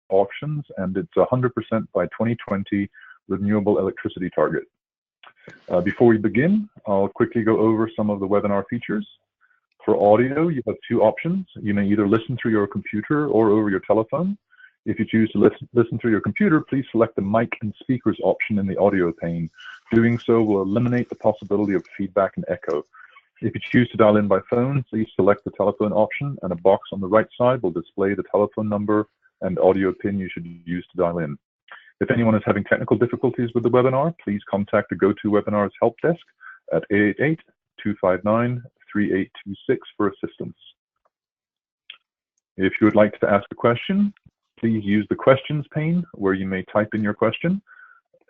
auctions and its 100% by 2020 renewable electricity target. Before we begin, I'll quickly go over some of the webinar features. For audio, you have two options. You may either listen through your computer or over your telephone. If you choose to listen through your computer, please select the mic and speakers option in the audio pane. Doing so will eliminate the possibility of feedback and echo. If you choose to dial in by phone, please select the telephone option, and a box on the right side will display the telephone number and audio pin you should use to dial in. If anyone is having technical difficulties with the webinar, please contact the GoToWebinar's help desk at 888-259-3826 for assistance. If you would like to ask a question, please use the questions pane where you may type in your question.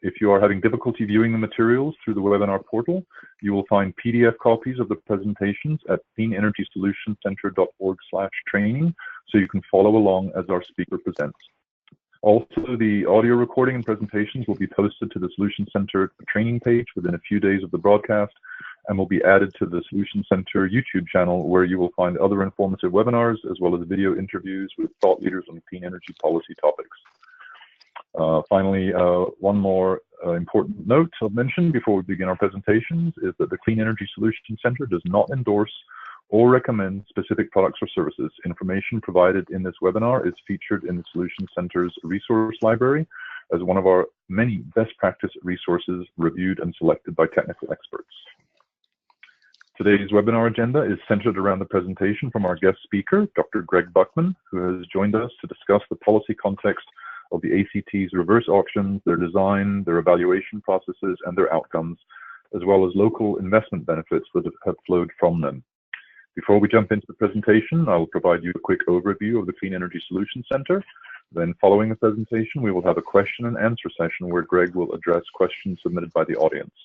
If you are having difficulty viewing the materials through the webinar portal, you will find PDF copies of the presentations at cleanenergysolutioncenter.org/training, so you can follow along as our speaker presents. Also, the audio recording and presentations will be posted to the Solution Center training page within a few days of the broadcast and will be added to the Solution Center YouTube channel, where you will find other informative webinars as well as video interviews with thought leaders on clean energy policy topics. Finally, one more important note I'll mention before we begin our presentations is that the Clean Energy Solutions Center does not endorse or recommend specific products or services. Information provided in this webinar is featured in the Solutions Center's resource library as one of our many best practice resources reviewed and selected by technical experts. Today's webinar agenda is centered around the presentation from our guest speaker, Dr. Greg Buckman, who has joined us to discuss the policy context of the ACT's reverse auctions, their design, their evaluation processes, and their outcomes, as well as local investment benefits that have flowed from them. Before we jump into the presentation, I will provide you a quick overview of the Clean Energy Solutions Center. Then following the presentation, we will have a question and answer session where Greg will address questions submitted by the audience.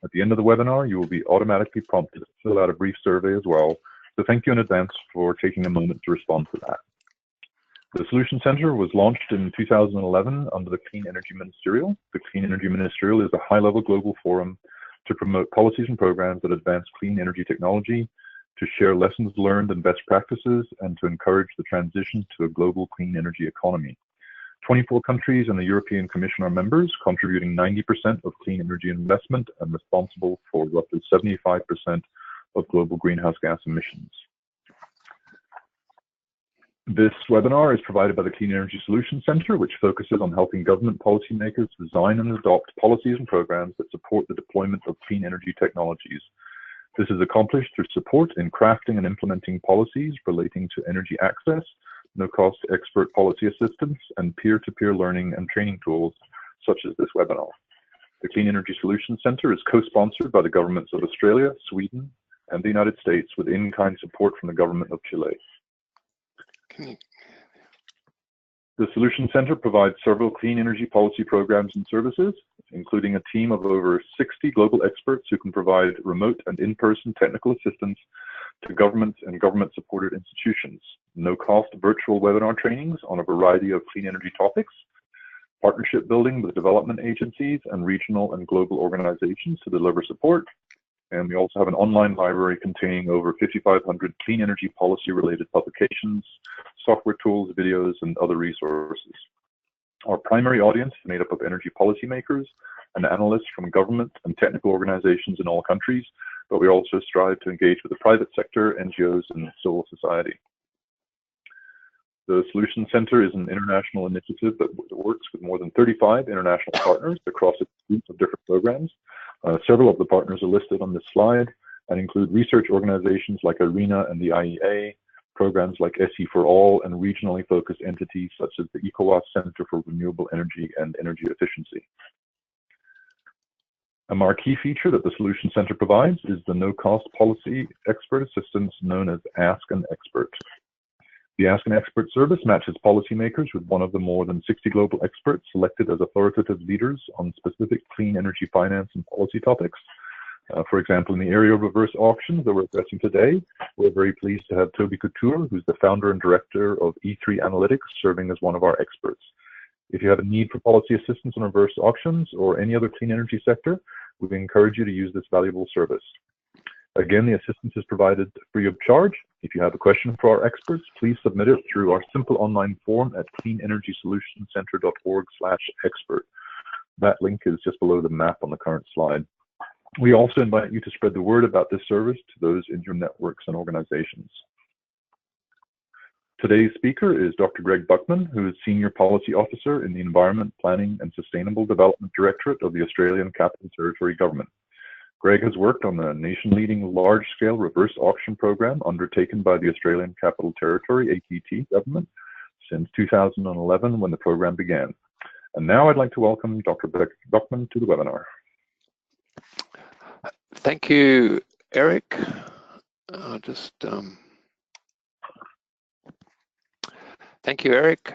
At the end of the webinar, you will be automatically prompted to fill out a brief survey as well. So thank you in advance for taking a moment to respond to that. The Solution Center was launched in 2011 under the Clean Energy Ministerial. The Clean Energy Ministerial is a high-level global forum to promote policies and programs that advance clean energy technology, to share lessons learned and best practices, and to encourage the transition to a global clean energy economy. 24 countries and the European Commission are members, contributing 90% of clean energy investment and responsible for roughly 75% of global greenhouse gas emissions. This webinar is provided by the Clean Energy Solutions Center, which focuses on helping government policymakers design and adopt policies and programs that support the deployment of clean energy technologies. This is accomplished through support in crafting and implementing policies relating to energy access, no-cost expert policy assistance, and peer-to-peer learning and training tools, such as this webinar. The Clean Energy Solutions Center is co-sponsored by the governments of Australia, Sweden, and the United States, with in-kind support from the government of Chile. The Solution Center provides several clean energy policy programs and services, including a team of over 60 global experts who can provide remote and in-person technical assistance to governments and government-supported institutions, no-cost virtual webinar trainings on a variety of clean energy topics, partnership building with development agencies and regional and global organizations to deliver support, and we also have an online library containing over 5,500 clean energy policy-related publications, software tools, videos, and other resources. Our primary audience is made up of energy policymakers and analysts from government and technical organizations in all countries, but we also strive to engage with the private sector, NGOs, and civil society. The Solution Center is an international initiative that works with more than 35 international partners across a group of different programs. Several of the partners are listed on this slide and include research organizations like IRENA and the IEA, programs like SE for All, and regionally focused entities such as the ECOWAS Center for Renewable Energy and Energy Efficiency. A marquee feature that the Solution Center provides is the no-cost policy expert assistance known as Ask an Expert. The Ask an Expert service matches policymakers with one of the more than 60 global experts selected as authoritative leaders on specific clean energy finance and policy topics. For example, in the area of reverse auctions that we're addressing today, we're very pleased to have Toby Couture, who's the founder and director of E3 Analytics, serving as one of our experts. If you have a need for policy assistance on reverse auctions or any other clean energy sector, we encourage you to use this valuable service. Again, the assistance is provided free of charge, If you have a question for our experts, please submit it through our simple online form at cleanenergysolutioncenter.org/expert. That link is just below the map on the current slide. We also invite you to spread the word about this service to those in your networks and organizations. Today's speaker is Dr. Greg Buckman, who is Senior Policy Officer in the Environment, Planning and Sustainable Development Directorate of the Australian Capital Territory Government. Greg has worked on the nation-leading large-scale reverse auction program undertaken by the Australian Capital Territory, ACT, government since 2011 when the program began. And now I'd like to welcome Dr. Buckman to the webinar. Thank you, Eric. Thank you, Eric.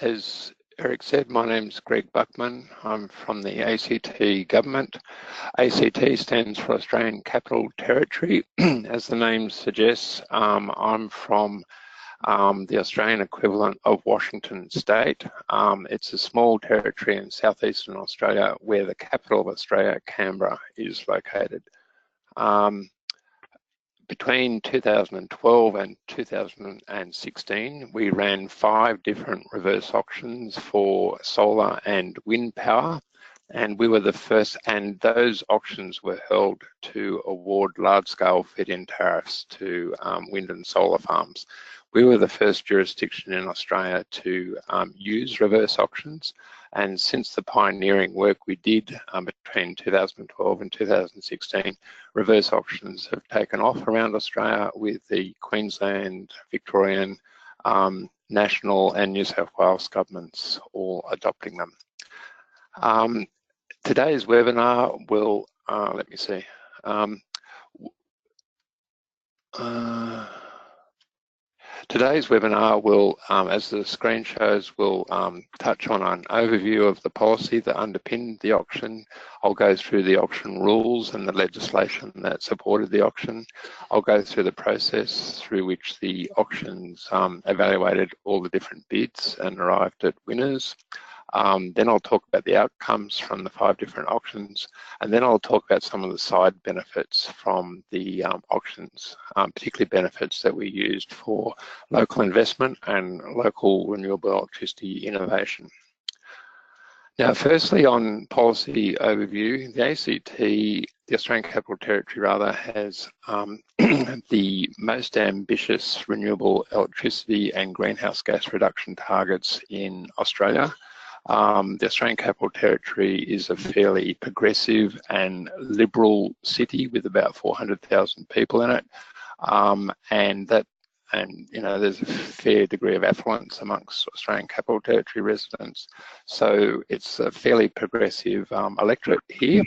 As Eric said, my name's Greg Buckman. I'm from the ACT government. ACT stands for Australian Capital Territory. As the name suggests, I'm from the Australian equivalent of Washington State. It's a small territory in southeastern Australia where the capital of Australia, Canberra, is located. Between 2012 and 2016, we ran 5 different reverse auctions for solar and wind power, and we were the first, and those auctions were held to award large-scale feed-in tariffs to wind and solar farms. We were the first jurisdiction in Australia to use reverse auctions, and since the pioneering work we did between 2012 and 2016, reverse auctions have taken off around Australia with the Queensland, Victorian, National and New South Wales governments all adopting them. Today's webinar will, Today's webinar will, as the screen shows, will touch on an overview of the policy that underpinned the auction. I'll go through the auction rules and the legislation that supported the auction. I'll go through the process through which the auctions evaluated all the different bids and arrived at winners. Then I'll talk about the outcomes from the 5 different auctions, and then I'll talk about some of the side benefits from the auctions, particularly benefits that we used for local investment and local renewable electricity innovation. Now, firstly, on policy overview, the ACT, the Australian Capital Territory rather, has the most ambitious renewable electricity and greenhouse gas reduction targets in Australia. The Australian Capital Territory is a fairly progressive and liberal city with about 400,000 people in it, and you know, there's a fair degree of affluence amongst Australian Capital Territory residents, so it's a fairly progressive electorate here.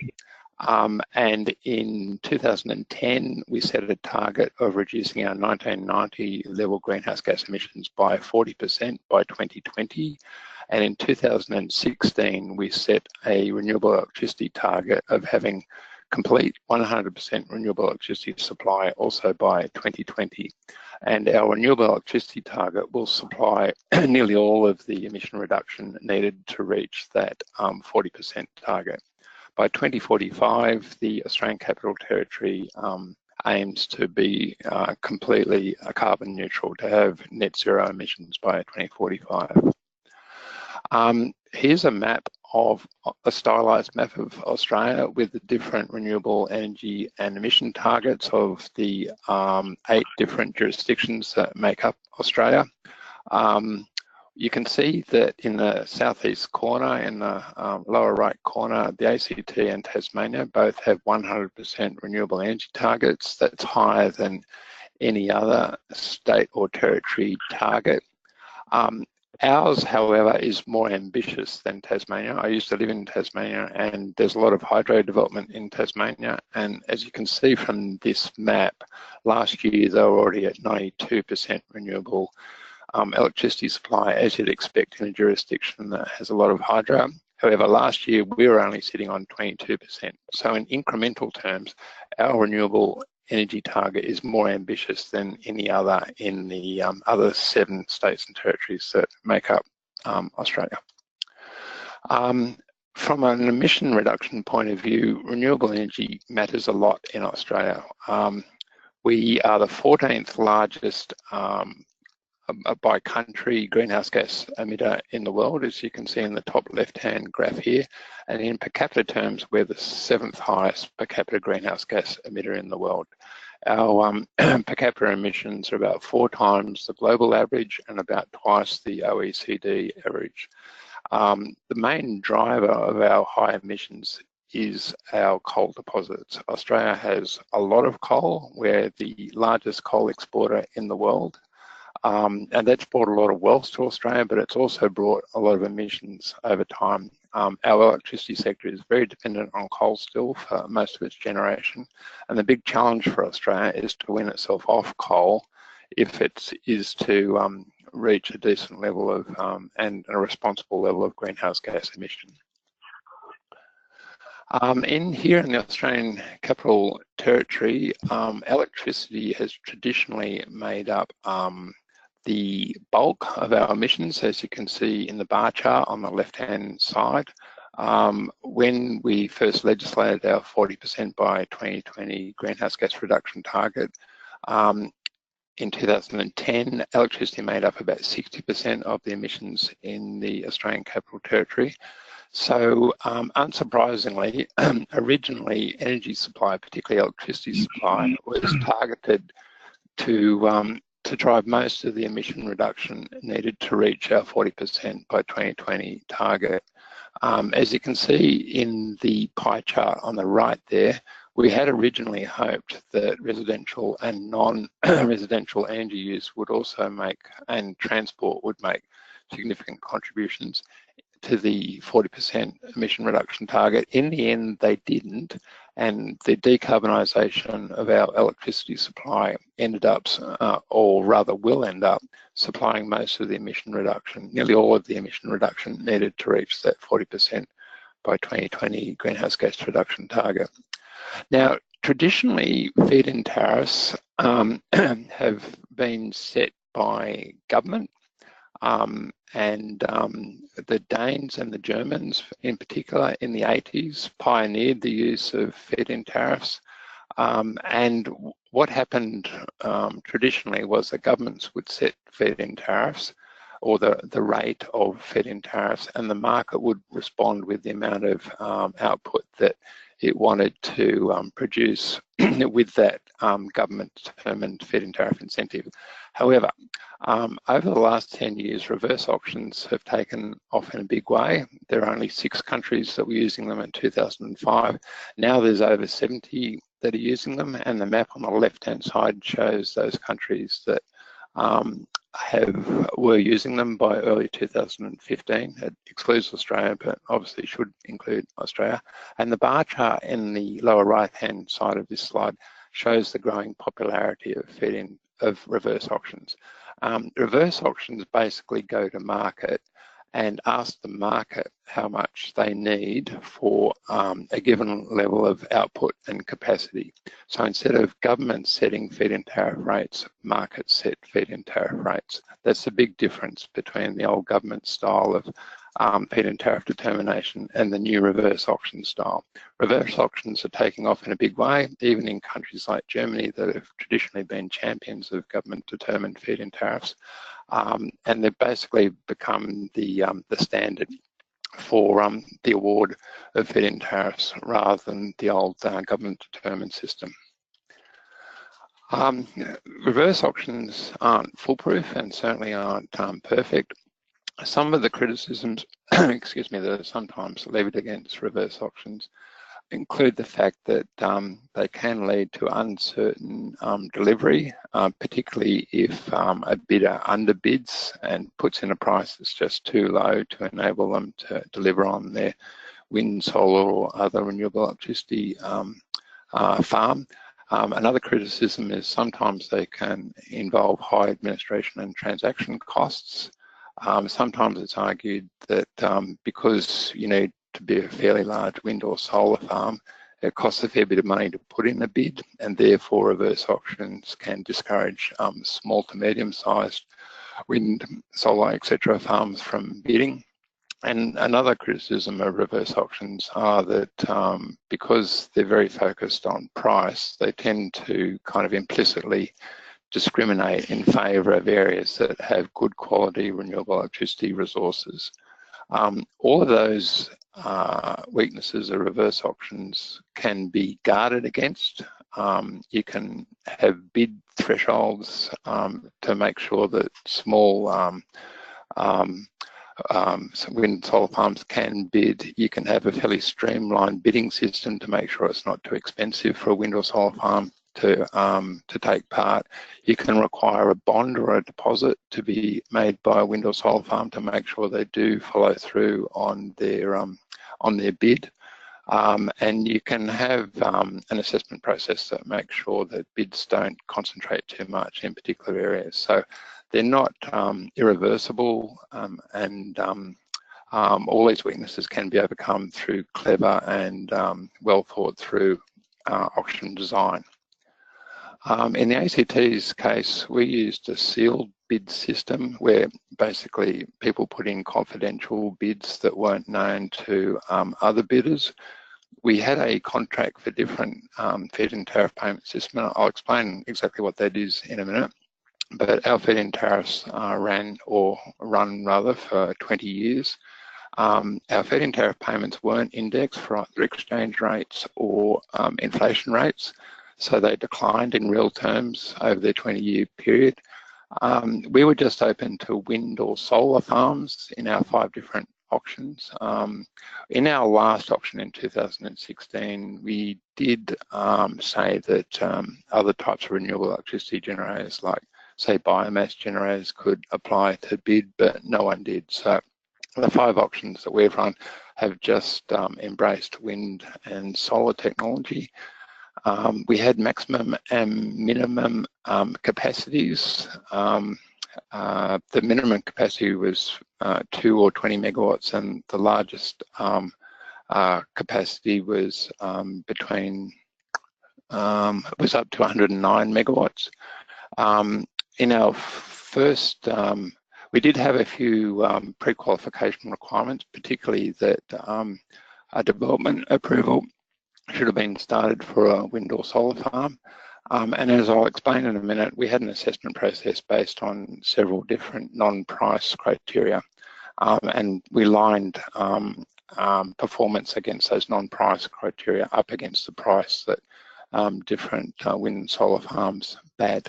And in 2010, we set a target of reducing our 1990 level greenhouse gas emissions by 40% by 2020. And in 2016, we set a renewable electricity target of having complete 100% renewable electricity supply also by 2020. And our renewable electricity target will supply nearly all of the emission reduction needed to reach that 40% target. By 2045, the Australian Capital Territory aims to be completely carbon neutral, to have net zero emissions by 2045. Here's a map of a stylized map of Australia with the different renewable energy and emission targets of the 8 different jurisdictions that make up Australia. You can see that in the southeast corner, in the lower right corner, the ACT and Tasmania both have 100% renewable energy targets. That's higher than any other state or territory target. Ours, however, is more ambitious than Tasmania. I used to live in Tasmania, and there's a lot of hydro development in Tasmania. And as you can see from this map, last year they were already at 92% renewable electricity supply, as you'd expect in a jurisdiction that has a lot of hydro. However, last year we were only sitting on 22%. So in incremental terms, our renewable energy target is more ambitious than any other in the other 7 states and territories that make up Australia. From an emission reduction point of view, renewable energy matters a lot in Australia. We are the 14th largest by country greenhouse gas emitter in the world, as you can see in the top left-hand graph here. And in per capita terms, we're the 7th highest per capita greenhouse gas emitter in the world. Our per capita emissions are about 4 times the global average and about twice the OECD average. The main driver of our high emissions is our coal deposits. Australia has a lot of coal. We're the largest coal exporter in the world. And that's brought a lot of wealth to Australia, but it's also brought a lot of emissions over time. Our electricity sector is very dependent on coal still for most of its generation. And the big challenge for Australia is to win itself off coal if it is to reach a decent level of and a responsible level of greenhouse gas emission. Here in the Australian Capital Territory, electricity has traditionally made up the bulk of our emissions, as you can see in the bar chart on the left-hand side. When we first legislated our 40% by 2020 greenhouse gas reduction target, in 2010, electricity made up about 60% of the emissions in the Australian Capital Territory. So unsurprisingly, originally energy supply, particularly electricity supply, was targeted to drive most of the emission reduction needed to reach our 40% by 2020 target. As you can see in the pie chart on the right there, we had originally hoped that residential and non-residential energy use would also make, and transport would make, significant contributions to the 40% emission reduction target. In the end, they didn't, and the decarbonisation of our electricity supply ended up, or rather will end up, supplying most of the emission reduction, nearly all of the emission reduction needed to reach that 40% by 2020 greenhouse gas reduction target. Now, traditionally, feed-in tariffs have been set by government, and the Danes and the Germans in particular in the 80s pioneered the use of feed-in tariffs. And what happened traditionally was that governments would set feed-in tariffs, or the rate of feed-in tariffs, and the market would respond with the amount of output that it wanted to produce with that government-determined feed-in tariff incentive. However, over the last 10 years, reverse auctions have taken off in a big way. There are only 6 countries that were using them in 2005. Now there's over 70 that are using them, and the map on the left-hand side shows those countries that were using them by early 2015. It excludes Australia, but obviously should include Australia. And the bar chart in the lower right-hand side of this slide shows the growing popularity of reverse auctions. Reverse auctions basically go to market and ask the market how much they need for a given level of output and capacity. So instead of government setting feed-in tariff rates, markets set feed-in tariff rates. That's the big difference between the old government style of feed-in tariff determination and the new reverse auction style. Reverse auctions are taking off in a big way, even in countries like Germany that have traditionally been champions of government-determined feed-in tariffs. And they've basically become the standard for the award of feed-in tariffs rather than the old government-determined system. Reverse auctions aren't foolproof and certainly aren't perfect. Some of the criticisms, excuse me, that are sometimes levied against reverse auctions include the fact that they can lead to uncertain delivery, particularly if a bidder underbids and puts in a price that's just too low to enable them to deliver on their wind, solar or other renewable electricity farm. Another criticism is sometimes they can involve high administration and transaction costs. Sometimes it's argued that because you need to be a fairly large wind or solar farm, it costs a fair bit of money to put in a bid, and therefore reverse auctions can discourage small to medium-sized wind, solar, etc. farms from bidding. And another criticism of reverse auctions are that because they're very focused on price, they tend to kind of implicitly discriminate in favour of areas that have good quality renewable electricity resources. All of those weaknesses of reverse auctions can be guarded against. You can have bid thresholds to make sure that small wind and solar farms can bid. You can have a fairly streamlined bidding system to make sure it's not too expensive for a wind or solar farm to take part. You can require a bond or a deposit to be made by a wind or solar farm to make sure they do follow through on their bid. And you can have an assessment process that makes sure that bids don't concentrate too much in particular areas. So they're not irreversible, and all these weaknesses can be overcome through clever and well thought through auction design. In the ACT's case, we used a sealed bid system where basically people put in confidential bids that weren't known to other bidders. We had a contract for different feed-in tariff payment system, and I'll explain exactly what that is in a minute. But our feed-in tariffs run for 20 years. Our feed-in tariff payments weren't indexed for either exchange rates or inflation rates, so they declined in real terms over their 20-year period. We were just open to wind or solar farms in our 5 different auctions. In our last auction in 2016, we did say that other types of renewable electricity generators, like say biomass generators, could apply to bid, but no one did. So the 5 auctions that we've run have just embraced wind and solar technology. We had maximum and minimum capacities. The minimum capacity was 2 or 20 megawatts, and the largest capacity was was up to 109 megawatts. In our first, we did have a few pre-qualification requirements, particularly that a development approval should have been started for a wind or solar farm. And as I'll explain in a minute, we had an assessment process based on several different non-price criteria, and we lined performance against those non-price criteria up against the price that different wind and solar farms bid.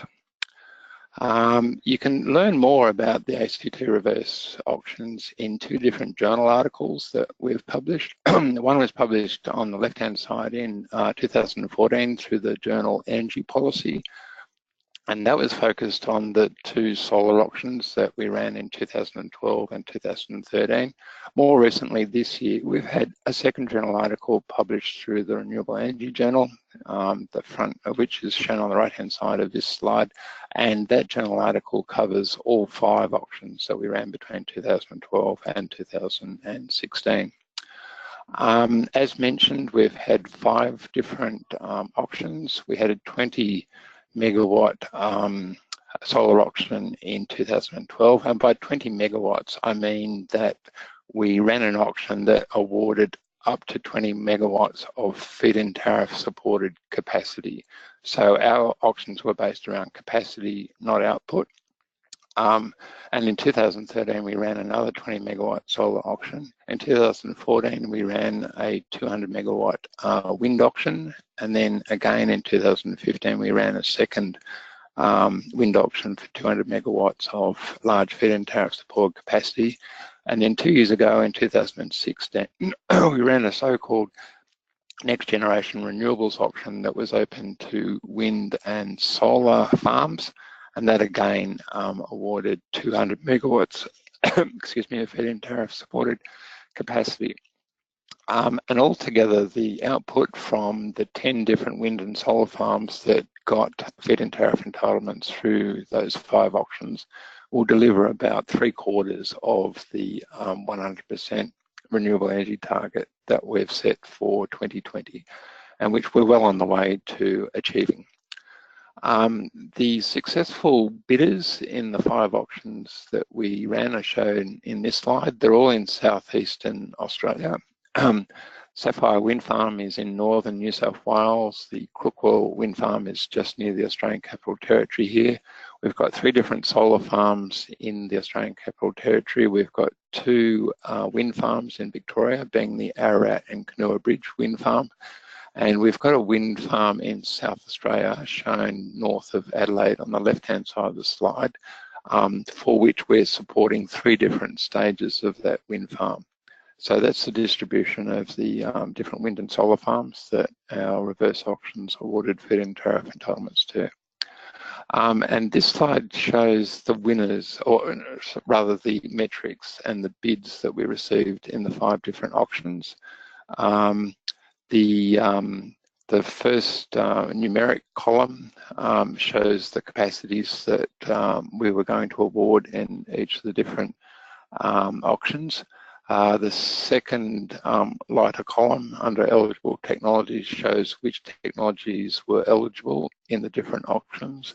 You can learn more about the ACT reverse auctions in 2 different journal articles that we've published. One was published on the left-hand side in 2014 through the journal Energy Policy, and that was focused on the 2 solar auctions that we ran in 2012 and 2013. More recently this year, we've had a second journal article published through the Renewable Energy Journal, the front of which is shown on the right-hand side of this slide, and that journal article covers all 5 auctions that we ran between 2012 and 2016. As mentioned, we've had 5 different auctions. We had a 20 megawatt solar auction in 2012, and by 20 megawatts I mean that we ran an auction that awarded up to 20 megawatts of feed-in tariff supported capacity. So our auctions were based around capacity, not output. And in 2013 we ran another 20 megawatt solar auction. In 2014 we ran a 200 megawatt wind auction, and then again in 2015 we ran a second wind auction for 200 megawatts of large feed-in tariff support capacity. And then 2 years ago in 2016 we ran a so-called next generation renewables auction that was open to wind and solar farms, and that again awarded 200 megawatts excuse me, of feed-in tariff supported capacity. And altogether the output from the 10 different wind and solar farms that got feed-in tariff entitlements through those 5 auctions will deliver about 3/4 of the 100% renewable energy target that we've set for 2020, and which we're well on the way to achieving. The successful bidders in the 5 auctions that we ran are shown in this slide. They're all in southeastern Australia. Sapphire Wind Farm is in northern New South Wales. The Crookwell Wind Farm is just near the Australian Capital Territory here. We've got 3 different solar farms in the Australian Capital Territory. We've got 2 wind farms in Victoria, being the Ararat and Canoa Bridge Wind Farm. And we've got a wind farm in South Australia shown north of Adelaide on the left-hand side of the slide, for which we're supporting 3 different stages of that wind farm. So that's the distribution of the different wind and solar farms that our reverse auctions awarded feed-in tariff entitlements to. And this slide shows the winners, or rather the metrics and the bids that we received in the 5 different auctions. The first numeric column shows the capacities that we were going to award in each of the different auctions. The second lighter column under eligible technologies shows which technologies were eligible in the different auctions.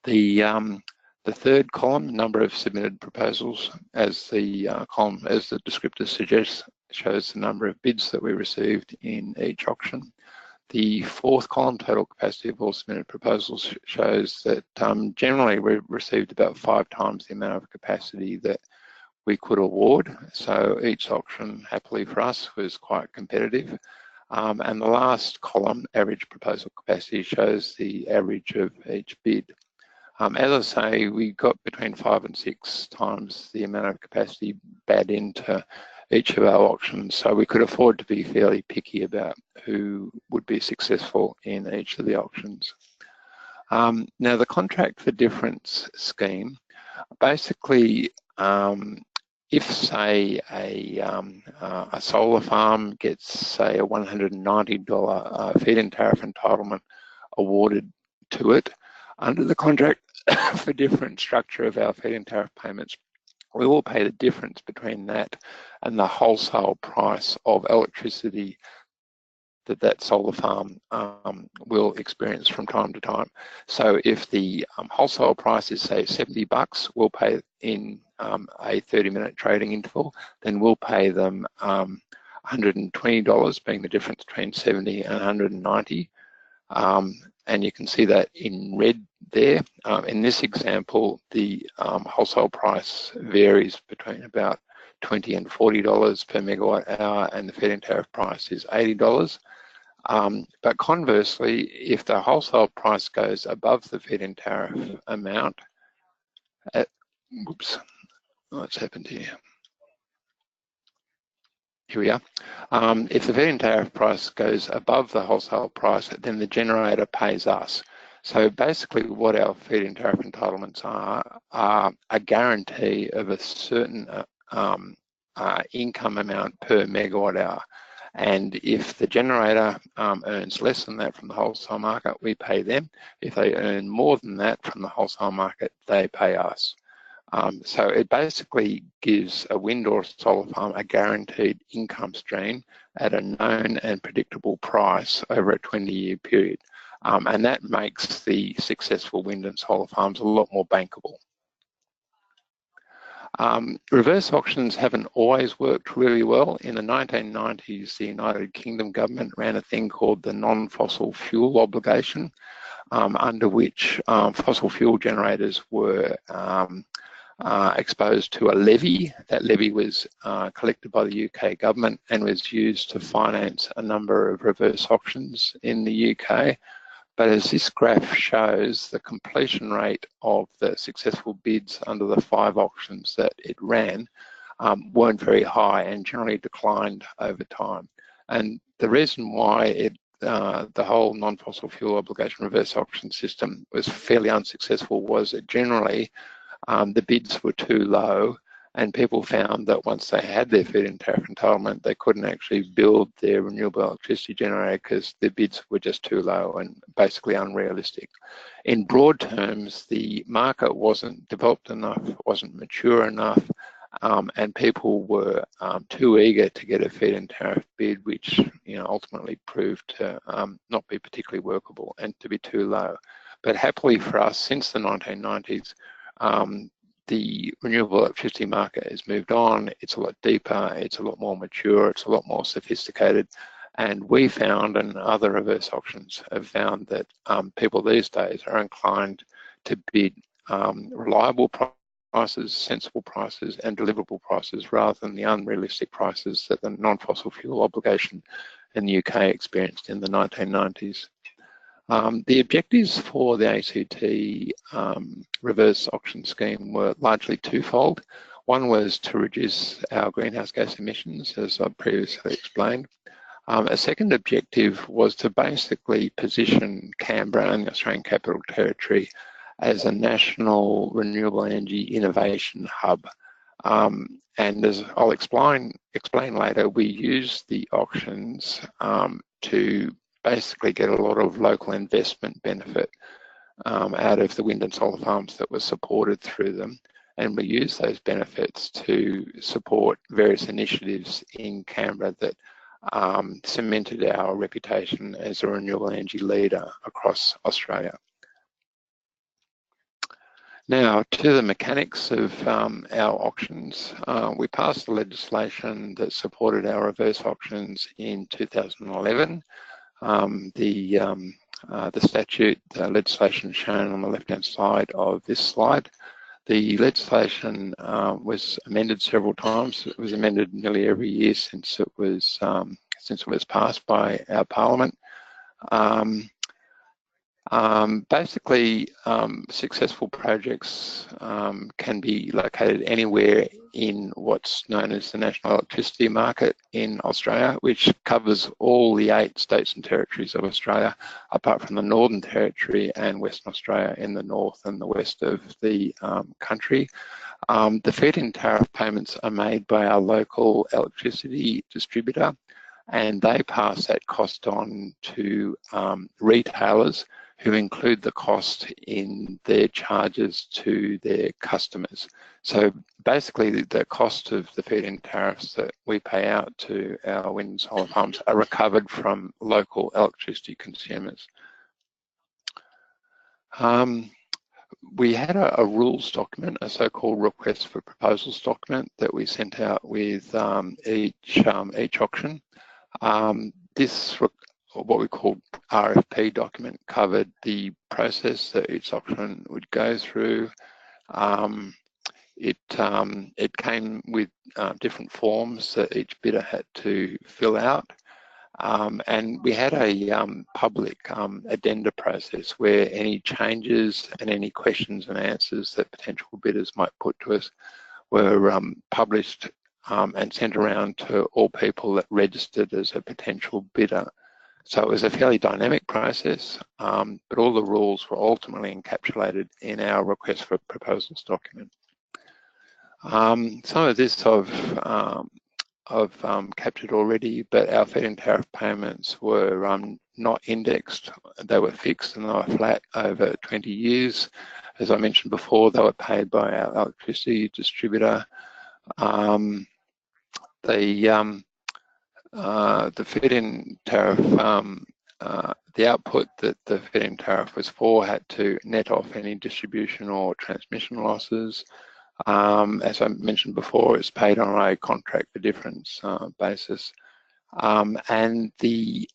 The third column, number of submitted proposals, as the column, as the descriptor suggests, shows the number of bids that we received in each auction. The fourth column, total capacity of all submitted proposals, shows that generally we received about 5 times the amount of capacity that we could award. So each auction, happily for us, was quite competitive. And the last column, average proposal capacity, shows the average of each bid. As I say, we got between 5 and 6 times the amount of capacity bid into each of our auctions, so we could afford to be fairly picky about who would be successful in each of the auctions. Now, the contract for difference scheme, basically, if say a solar farm gets say a $190 feed-in tariff entitlement awarded to it, under the contract for different structure of our feed-in tariff payments, we will pay the difference between that and the wholesale price of electricity that that solar farm will experience from time to time. So if the wholesale price is say $70, we'll pay in a 30-minute trading interval, then we'll pay them $120, being the difference between 70 and 190. And you can see that in red there. In this example, the wholesale price varies between about $20 and $40 per megawatt hour, and the feed-in tariff price is $80. But conversely, if the wholesale price goes above the feed-in tariff amount, whoops, what's happened here? Here we are. If the feed-in tariff price goes above the wholesale price, then the generator pays us. So basically what our feed-in tariff entitlements are a guarantee of a certain income amount per megawatt hour. And if the generator earns less than that from the wholesale market, we pay them. If they earn more than that from the wholesale market, they pay us. So it basically gives a wind or solar farm a guaranteed income stream at a known and predictable price over a 20-year period. And that makes the successful wind and solar farms a lot more bankable. Reverse auctions haven't always worked really well. In the 1990s, the United Kingdom government ran a thing called the non-fossil fuel obligation, under which fossil fuel generators were exposed to a levy. That levy was collected by the UK government and was used to finance a number of reverse auctions in the UK. But as this graph shows, the completion rate of the successful bids under the 5 auctions that it ran weren't very high and generally declined over time. And the reason why the whole non-fossil fuel obligation reverse auction system was fairly unsuccessful was that generally the bids were too low, and people found that once they had their feed-in tariff entitlement, they couldn't actually build their renewable electricity generator because the bids were just too low and basically unrealistic. In broad terms, the market wasn't developed enough, wasn't mature enough, and people were too eager to get a feed-in tariff bid, which ultimately proved to not be particularly workable and to be too low. But happily for us, since the 1990s, the renewable electricity market has moved on. It's a lot deeper, it's a lot more mature, it's a lot more sophisticated. And we found, and other reverse auctions have found, that people these days are inclined to bid reliable prices, sensible prices, and deliverable prices, rather than the unrealistic prices that the non-fossil fuel obligation in the UK experienced in the 1990s. The objectives for the ACT reverse auction scheme were largely twofold. One was to reduce our greenhouse gas emissions, as I previously explained. A second objective was to basically position Canberra and the Australian Capital Territory as a national renewable energy innovation hub. And as I'll explain later, we use the auctions to basically get a lot of local investment benefit out of the wind and solar farms that were supported through them. And we use those benefits to support various initiatives in Canberra that cemented our reputation as a renewable energy leader across Australia. Now, to the mechanics of our auctions, we passed the legislation that supported our reverse auctions in 2011. The statute, the legislation shown on the left-hand side of this slide. The legislation was amended several times. It was amended nearly every year since it was passed by our Parliament. Basically, successful projects can be located anywhere in what's known as the National Electricity Market in Australia, which covers all the 8 states and territories of Australia, apart from the Northern Territory and Western Australia in the north and the west of the country. The feed-in tariff payments are made by our local electricity distributor, and they pass that cost on to retailers, who include the cost in their charges to their customers. So basically, the cost of the feed-in tariffs that we pay out to our wind and solar farms are recovered from local electricity consumers. We had a rules document, a so-called request for proposals document, that we sent out with each auction. This what we call RFP document covered the process that each auction would go through. It came with different forms that each bidder had to fill out, and we had a public addenda process where any changes and any questions and answers that potential bidders might put to us were published and sent around to all people that registered as a potential bidder. So it was a fairly dynamic process, but all the rules were ultimately encapsulated in our request for proposals document. Some of this I've captured already, but our feed-in tariff payments were not indexed. They were fixed and they were flat over 20 years. As I mentioned before, they were paid by our electricity distributor. The feed-in tariff, the output that the feed-in tariff was for had to net off any distribution or transmission losses. As I mentioned before, it's paid on a contract for difference basis. And the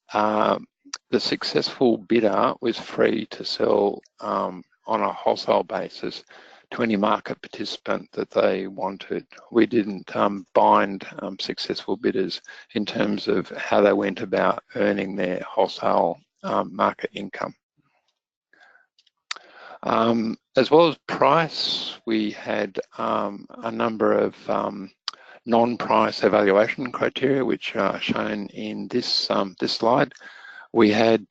successful bidder was free to sell on a wholesale basis to any market participant that they wanted. We didn't bind successful bidders in terms of how they went about earning their wholesale market income. As well as price, we had a number of non-price evaluation criteria, which are shown in this slide. We had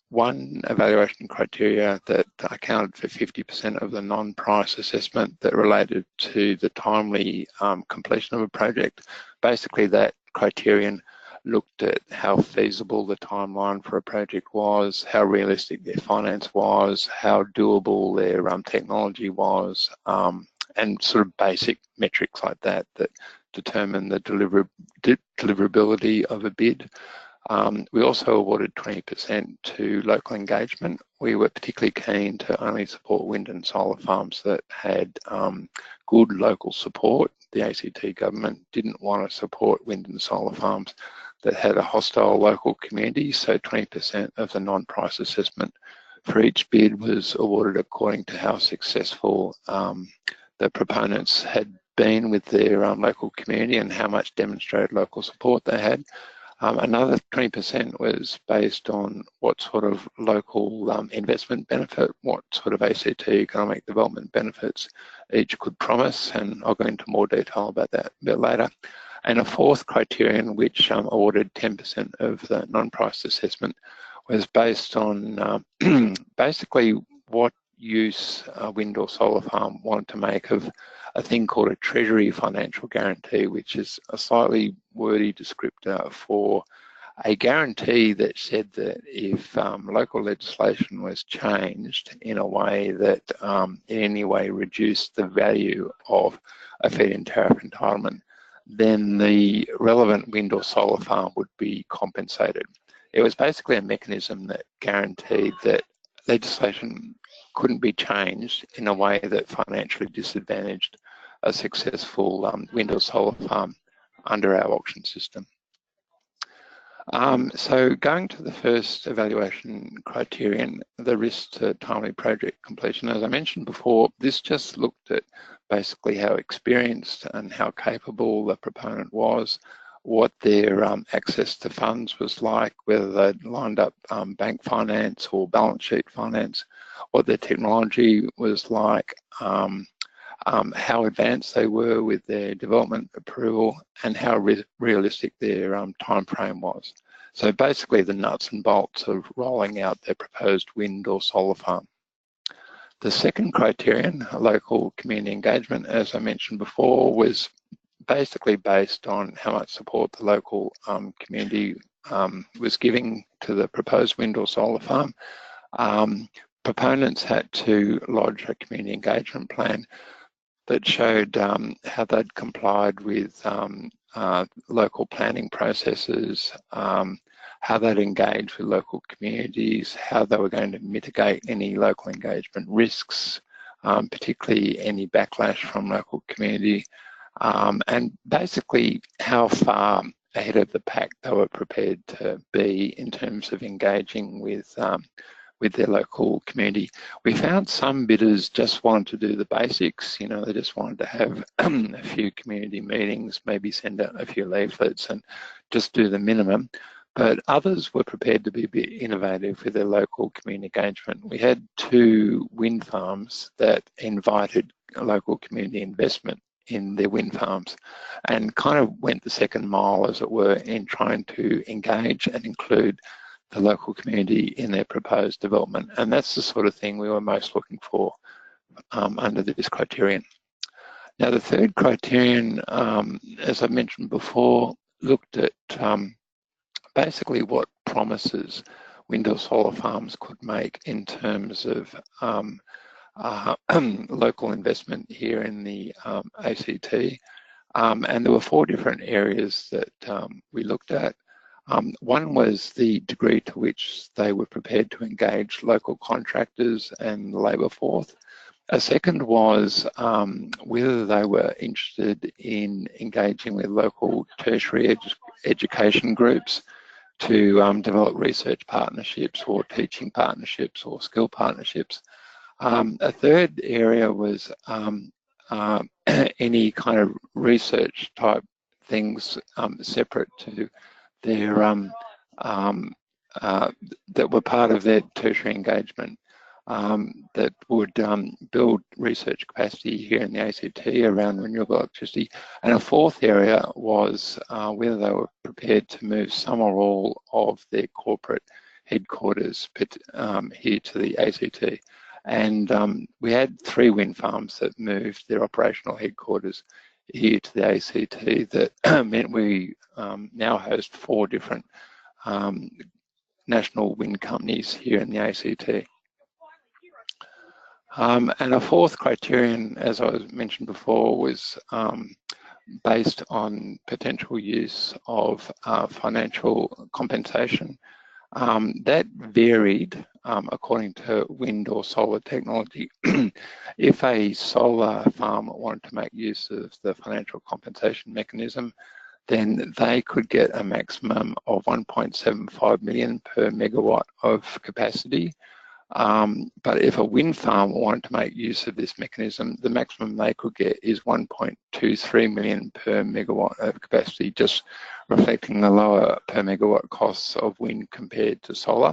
one evaluation criteria that accounted for 50% of the non-price assessment that related to the timely completion of a project. Basically, that criterion looked at how feasible the timeline for a project was, how realistic their finance was, how doable their technology was, and sort of basic metrics like that that determine the deliverability of a bid. We also awarded 20% to local engagement. We were particularly keen to only support wind and solar farms that had good local support. The ACT government didn't want to support wind and solar farms that had a hostile local community, so 20% of the non-price assessment for each bid was awarded according to how successful the proponents had been with their local community and how much demonstrated local support they had. Another 20% was based on what sort of local investment benefit, what sort of ACT economic development benefits each could promise, and I'll go into more detail about that a bit later. And a fourth criterion, which awarded 10% of the non-price assessment, was based on basically what use a wind or solar farm wanted to make of a thing called a Treasury financial guarantee, which is a slightly wordy descriptor for a guarantee that said that if local legislation was changed in a way that in any way reduced the value of a feed-in tariff entitlement, then the relevant wind or solar farm would be compensated. It was basically a mechanism that guaranteed that legislation couldn't be changed in a way that financially disadvantaged a successful wind or solar farm under our auction system. So going to the first evaluation criterion, the risk to timely project completion, as I mentioned before, this just looked at basically how experienced and how capable the proponent was, what their access to funds was like, whether they'd lined up bank finance or balance sheet finance, what their technology was like, how advanced they were with their development approval, and how realistic their time frame was. So basically the nuts and bolts of rolling out their proposed wind or solar farm. The second criterion, local community engagement, as I mentioned before, was basically based on how much support the local community was giving to the proposed wind or solar farm. Proponents had to lodge a community engagement plan that showed how they'd complied with local planning processes, how they'd engaged with local communities, how they were going to mitigate any local engagement risks, particularly any backlash from local community, and basically how far ahead of the pack they were prepared to be in terms of engaging with their local community. We found some bidders just wanted to do the basics, you know, they just wanted to have a few community meetings, maybe send out a few leaflets and just do the minimum. But others were prepared to be a bit innovative with their local community engagement. We had 2 wind farms that invited local community investment in their wind farms and kind of went the second mile, as it were, in trying to engage and include the local community in their proposed development. And that's the sort of thing we were most looking for under this criterion. Now, the third criterion, as I mentioned before, looked at basically what promises wind or solar farms could make in terms of local investment here in the ACT. And there were 4 different areas that we looked at. One was the degree to which they were prepared to engage local contractors and the labour force. A second was whether they were interested in engaging with local tertiary education groups to develop research partnerships or teaching partnerships or skill partnerships. A third area was any kind of research type things separate to their that were part of their tertiary engagement that would build research capacity here in the ACT around renewable electricity. And a fourth area was whether they were prepared to move some or all of their corporate headquarters here to the ACT. And we had 3 wind farms that moved their operational headquarters here to the ACT that meant we now host 4 different national wind companies here in the ACT. And a fourth criterion, as I mentioned before, was based on potential use of financial compensation. That varied according to wind or solar technology. If a solar farm wanted to make use of the financial compensation mechanism, then they could get a maximum of 1.75 million per megawatt of capacity. But if a wind farm wanted to make use of this mechanism, the maximum they could get is 1.23 million per megawatt of capacity, just reflecting the lower per megawatt costs of wind compared to solar.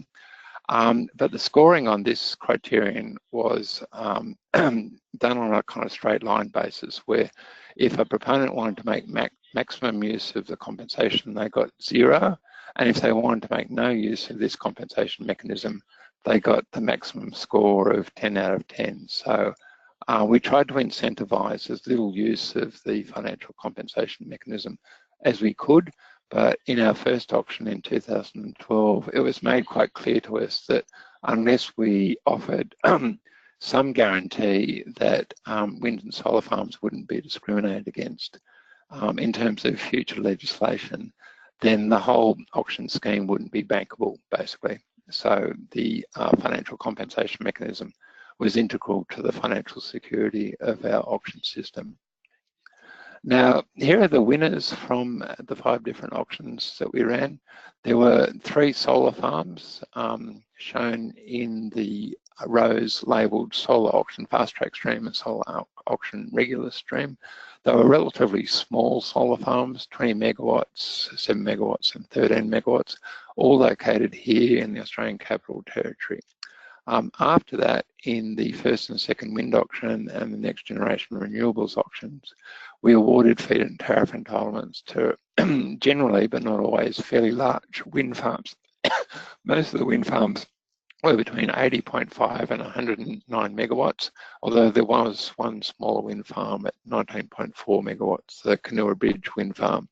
But the scoring on this criterion was done on a kind of straight line basis, where if a proponent wanted to make maximum use of the compensation, they got 0. And if they wanted to make no use of this compensation mechanism, they got the maximum score of 10 out of 10. So we tried to incentivize as little use of the financial compensation mechanism as we could. But in our first auction in 2012, it was made quite clear to us that unless we offered some guarantee that wind and solar farms wouldn't be discriminated against in terms of future legislation, then the whole auction scheme wouldn't be bankable, basically. So the financial compensation mechanism was integral to the financial security of our auction system. Now, here are the winners from the 5 different auctions that we ran. There were 3 solar farms shown in the rows labelled solar auction fast track stream and solar auction regular stream. They were relatively small solar farms, 20 megawatts, 7 megawatts and 13 megawatts, all located here in the Australian Capital Territory. After that, in the first and second wind auction and the next generation renewables auctions, we awarded feed-in tariff entitlements to generally, but not always, fairly large wind farms. Most of the wind farms were between 80.5 and 109 megawatts, although there was one smaller wind farm at 19.4 megawatts, the Canoa Bridge wind farm.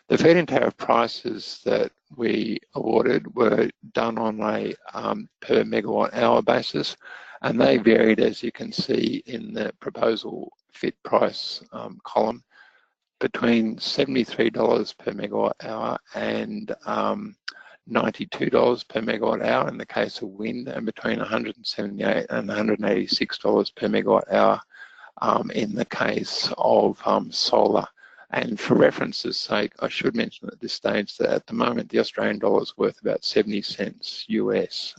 The feed-in tariff prices that we awarded were done on a per megawatt hour basis, and they varied, as you can see in the proposal fit price column, between $73 per megawatt hour and $92 per megawatt hour in the case of wind, and between $178 and $186 per megawatt hour in the case of solar. And for reference's sake, I should mention at this stage that at the moment the Australian dollar is worth about 70 cents US.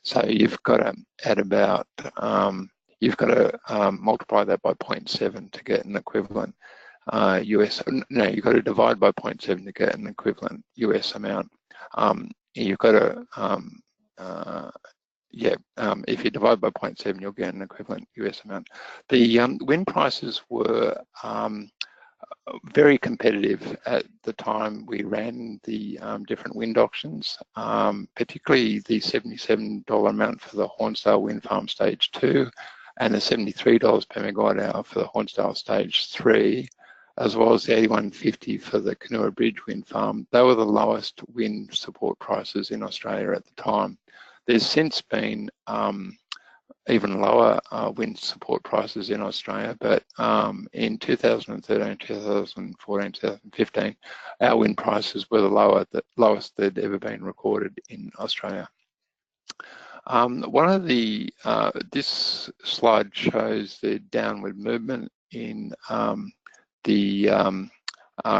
So you've got to add about, you've got to multiply that by 0.7 to get an equivalent US. No, you've got to divide by 0.7 to get an equivalent US amount. You've got to, if you divide by 0.7, you'll get an equivalent US amount. The wind prices were very competitive at the time we ran the different wind auctions, particularly the $77 amount for the Hornsdale Wind Farm Stage 2 and the $73 per megawatt hour for the Hornsdale Stage 3, as well as the $81.50 for the Canoa Bridge wind farm. They were the lowest wind support prices in Australia at the time. There's since been even lower wind support prices in Australia, but in 2013, 2014, 2015, our wind prices were the lowest that had ever been recorded in Australia. One of the, this slide shows the downward movement in the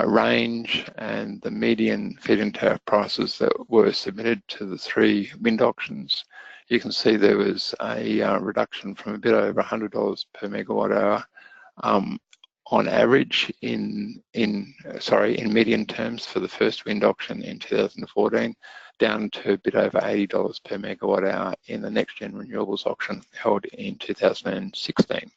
range and the median feed-in tariff prices that were submitted to the 3 wind auctions. You can see there was a reduction from a bit over $100 per megawatt hour on average in median terms for the first wind auction in 2014, down to a bit over $80 per megawatt hour in the next gen renewables auction held in 2016.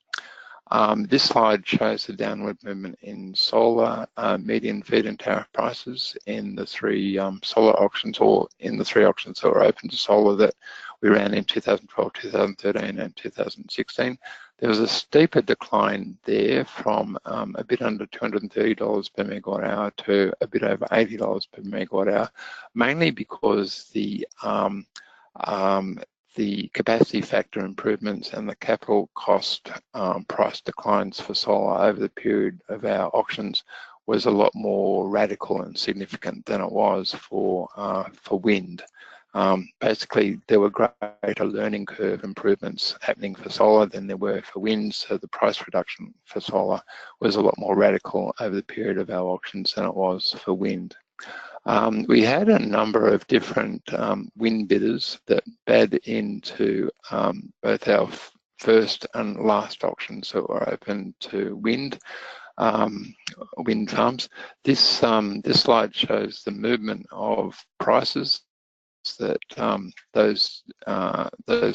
This slide shows the downward movement in solar median feed-in tariff prices in the 3 solar auctions, or in the 3 auctions that were open to solar that we ran in 2012, 2013 and 2016. There was a steeper decline there from a bit under $230 per megawatt hour to a bit over $80 per megawatt hour, mainly because the the capacity factor improvements and the capital cost price declines for solar over the period of our auctions was a lot more radical and significant than it was for wind. Basically, there were greater learning curve improvements happening for solar than there were for wind, so the price reduction for solar was a lot more radical over the period of our auctions than it was for wind. We had a number of different wind bidders that bid into both our first and last auctions that were open to wind farms. This slide shows the movement of prices that those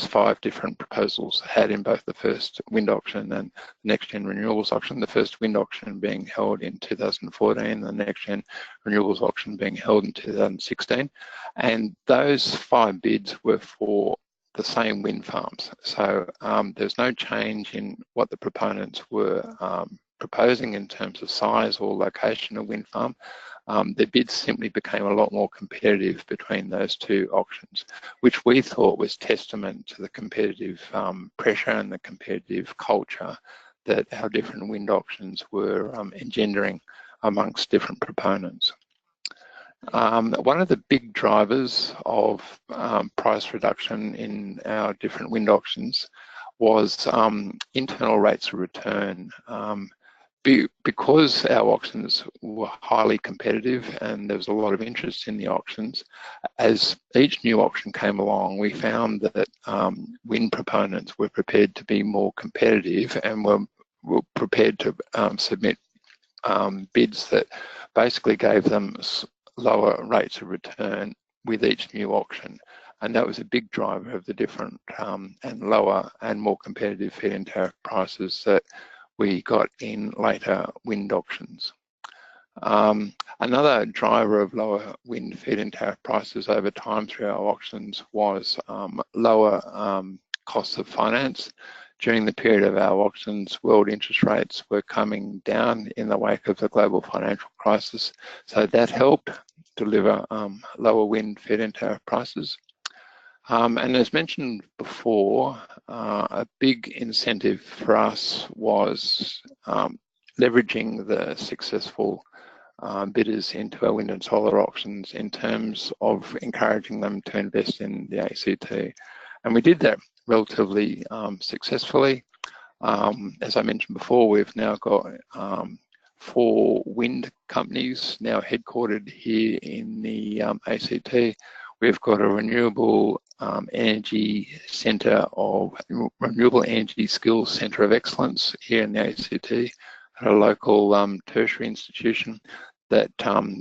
5 different proposals had in both the first wind auction and next gen renewables auction. The first wind auction being held in 2014, the next gen renewables auction being held in 2016, and those 5 bids were for the same wind farms. So there's no change in what the proponents were proposing in terms of size or location of wind farm. The bids simply became a lot more competitive between those 2 auctions, which we thought was testament to the competitive pressure and the competitive culture that our different wind auctions were engendering amongst different proponents. One of the big drivers of price reduction in our different wind auctions was internal rates of return. Because our auctions were highly competitive and there was a lot of interest in the auctions, as each new auction came along, we found that wind proponents were prepared to be more competitive and were prepared to submit bids that basically gave them lower rates of return with each new auction. And that was a big driver of the different and lower and more competitive feed-in tariff prices that we got in later wind auctions. Another driver of lower wind feed-in tariff prices over time through our auctions was lower costs of finance. During the period of our auctions, world interest rates were coming down in the wake of the global financial crisis, so that helped deliver lower wind feed-in tariff prices. And as mentioned before, a big incentive for us was leveraging the successful bidders into our wind and solar auctions in terms of encouraging them to invest in the ACT. And we did that relatively successfully. As I mentioned before, we've now got 4 wind companies now headquartered here in the ACT. We've got a renewable energy skills centre of excellence here in the ACT, at a local tertiary institution that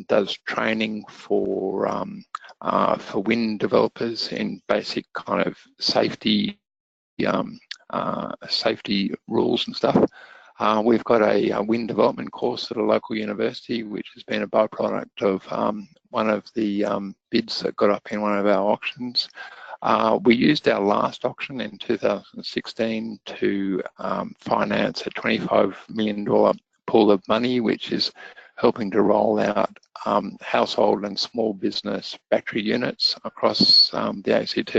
does training for wind developers in basic kind of safety rules and stuff. We've got a wind development course at a local university, which has been a byproduct of one of the bids that got up in one of our auctions. We used our last auction in 2016 to finance a $25 million pool of money, which is helping to roll out household and small business battery units across the ACT.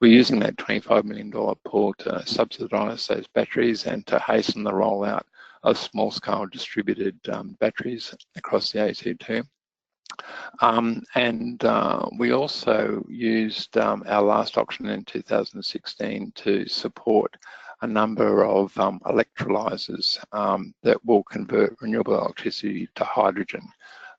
We're using that $25 million pool to subsidise those batteries and to hasten the rollout of small-scale distributed batteries across the ACT. We also used our last auction in 2016 to support a number of electrolyzers that will convert renewable electricity to hydrogen.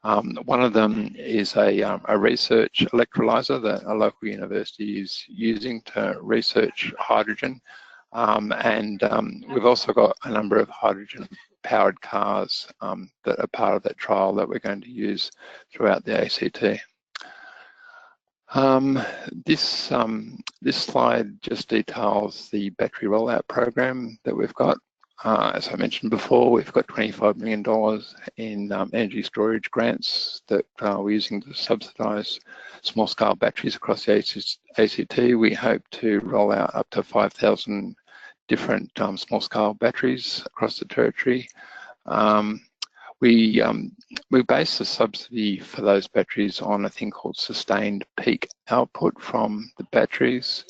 One of them is a research electrolyzer that a local university is using to research hydrogen. We've also got a number of hydrogen-powered cars that are part of that trial that we're going to use throughout the ACT. This slide just details the battery rollout program that we've got. As I mentioned before, we've got $25 million in energy storage grants that we're using to subsidise small-scale batteries across the ACT. We hope to roll out up to 5,000 different small-scale batteries across the territory. We base the subsidy for those batteries on a thing called sustained peak output from the batteries.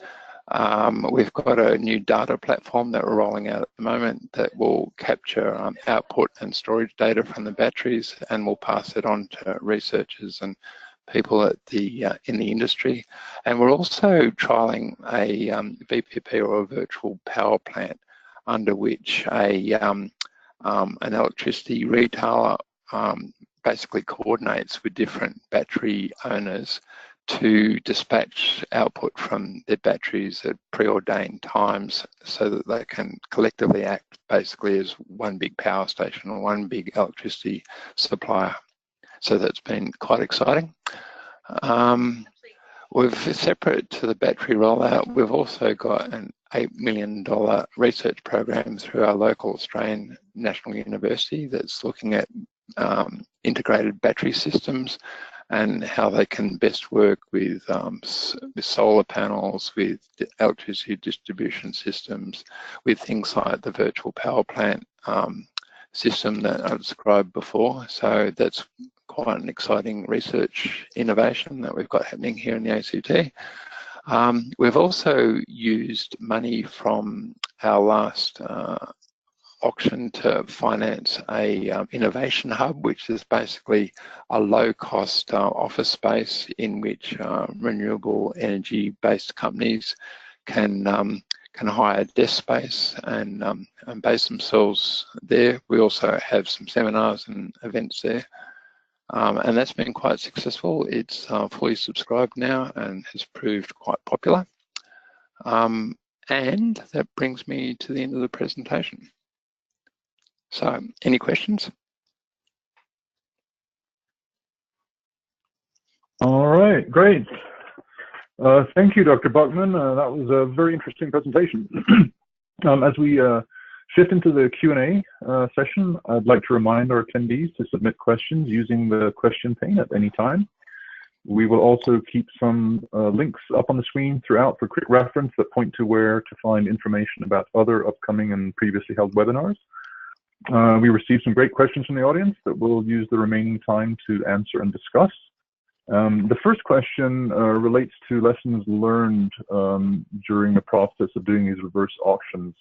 We've got a new data platform that we're rolling out at the moment that will capture output and storage data from the batteries, and we'll pass it on to researchers and people at the in the industry. And we're also trialling a VPP, or a virtual power plant, under which an electricity retailer basically coordinates with different battery owners to dispatch output from their batteries at preordained times, so that they can collectively act basically as one big power station or one big electricity supplier. So that's been quite exciting. We've, separate to the battery rollout, we've also got an $8 million research program through our local Australian National University that's looking at integrated battery systems and how they can best work with solar panels, with electricity distribution systems, with things like the virtual power plant system that I described before. So that's quite an exciting research innovation that we've got happening here in the ACT. We've also used money from our last auction to finance a innovation hub, which is basically a low-cost office space in which renewable energy-based companies can hire desk space and base themselves there. We also have some seminars and events there. And that's been quite successful. It's fully subscribed now and has proved quite popular. And that brings me to the end of the presentation. So, any questions? All right, great. Thank you, Dr. Buckman. That was a very interesting presentation. As we shift into the Q&A session, I'd like to remind our attendees to submit questions using the question pane at any time. We will also keep some links up on the screen throughout for quick reference that point to where to find information about other upcoming and previously held webinars. We received some great questions from the audience that we'll use the remaining time to answer and discuss. The first question relates to lessons learned during the process of doing these reverse auctions.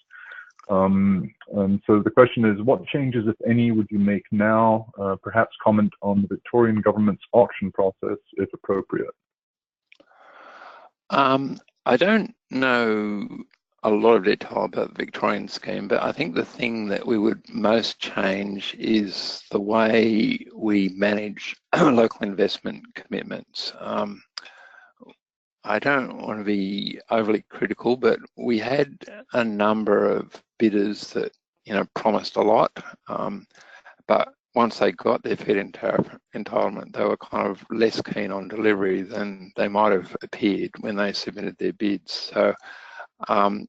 And so the question is, what changes, if any, would you make now? Perhaps comment on the Victorian government's auction process, if appropriate. I don't know a lot of detail about the Victorian scheme, but I think the thing that we would most change is the way we manage local investment commitments. I don't want to be overly critical, but we had a number of bidders that, you know, promised a lot, but once they got their feed-in tariff entitlement, they were kind of less keen on delivery than they might have appeared when they submitted their bids. So